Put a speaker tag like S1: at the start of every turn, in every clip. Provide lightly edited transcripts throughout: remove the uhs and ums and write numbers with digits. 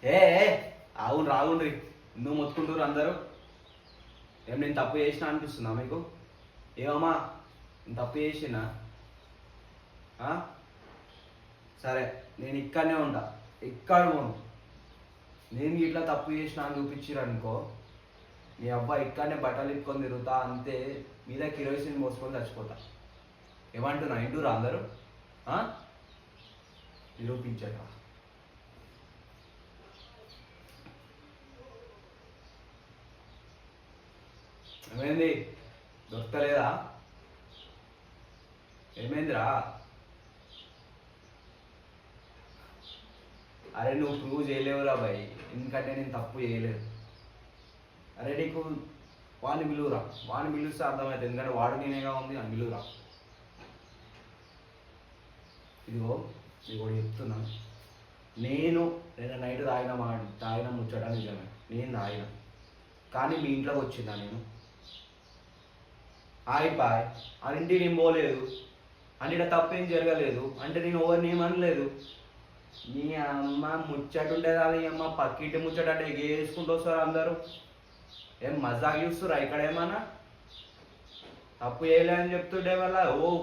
S1: ఏ ఏ, అవును రాగుండ్రి. నువ్వు మొత్తుకుంటారు అందరూ. ఏం నేను తప్పు చేసినా అనిపిస్తుందా మీకు? ఏమమ్మా నేను తప్పు చేసినా? ఆ? సరే, నేను ఇక్కడనే ఉంటా, ఇక్కడ పోను. నేను ఇట్లా తప్పు చేసినా అని చూపించారు అనుకో, మీ అబ్బాయి ఇక్కడనే బట్టలు ఇప్పుకొని తిరుగుతా అంతే, మీద కిరోసిన్ మోసుకొని చచ్చిపోతా. ఏమంటున్నా ఇంటూరా అందరూ? ఆ? నిరూపించట. ఏమైంది? దొరకలేదా? ఏమైందిరా? అరే నువ్వు ప్రూవ్ చేయలేవురా బాయ్, ఎందుకంటే నేను తప్పు చేయలేదు. అరే నీకు వాడిని పిలువురా, వాడిని పిలుస్తే అర్థమవుతుంది, ఎందుకంటే వాడు నేనేగా ఉంది అని పిలువురా. ఇదిగో నీకు ఒకటి చెప్తున్నాను, నేను నైట్ తాగిన ముచ్చట నిజమే, నేను తాగిన. కానీ మీ ఇంట్లోకి వచ్చిందా నేను? ఆగిపాయ్ అన్నింటి నేను పోలేదు, అన్నిట తప్పేం జరగలేదు అంటే నేను ఎవరిని ఏమనలేదు. నీ అమ్మ ముచ్చట ఉంటుంది, అది అమ్మ పక్కింటి ముచ్చట అంటే వేసుకుంటూ వస్తారు అందరూ. ఏం మజాక్ చూస్తురా ఇక్కడ? ఏమన్నా తప్పు చేయలేదని చెప్తుండే వల్ల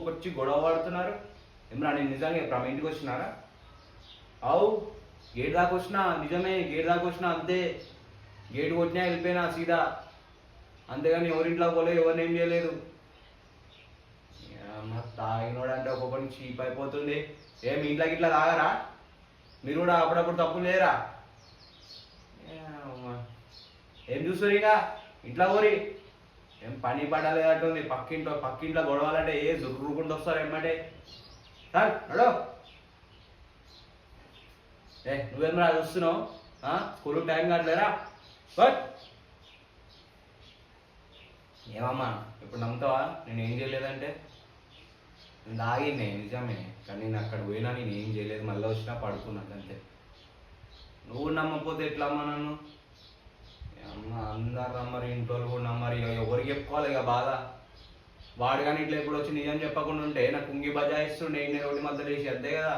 S1: వచ్చి గొడవ పడుతున్నారు. ఏమన్నా నేను నిజంగా ఎప్పుడు ఇంటికి వచ్చినారా? అవు గేట్ దాకా వచ్చినా, నిజమే గేట్ దాకా వచ్చినా అంతే. గేట్ కొట్టినా వెళ్ళిపోయినా సీదా, అంతేగాని ఎవరింట్లో పోలేదు, ఎవరిని ఏం చేయలేదు. తాగినోడంటే ఒక్కొక్కరికి చీప్ అయిపోతుంది. ఏం ఇంట్లోకి ఇట్లా తాగరా మీరు కూడా? అప్పుడప్పుడు తప్పు లేరా? ఏం చూస్తారు ఇక ఇంట్లో పోరి? ఏం పని పడలేదంటుంది. పక్కింట్లో గొడవలంటే ఏ దుర్రుకుంటూ వస్తారు ఏమంటే. సార్ నడో. నువ్వేం రా చూస్తున్నావు? స్కూల్కి టైం కావట్లేరా? బట్ ఏమమ్మా ఇప్పుడు నమ్ముతావా నేను ఏం చేయలేదంటే? నేను తాగిందే నిజమే, కానీ నేను అక్కడ పోయినా నేను ఏం చేయలేదు, మళ్ళీ వచ్చినా పడుకున్నాను అంతే. నువ్వు నమ్మకపోతే ఎట్లా అమ్మా నన్ను? అమ్మ అందరు నమ్మరు, ఇంట్లో కూడా నమ్మరు, ఇక ఎవరికి చెప్పుకోవాలి ఇక బాధ. వాడు కానీ ఇట్లా ఎప్పుడు వచ్చి నిజం చెప్పకుండా ఉంటే నాకు కుంగి బజాయిస్తుండే, నేను ఒకటి మధ్య వేసి అంతే కదా.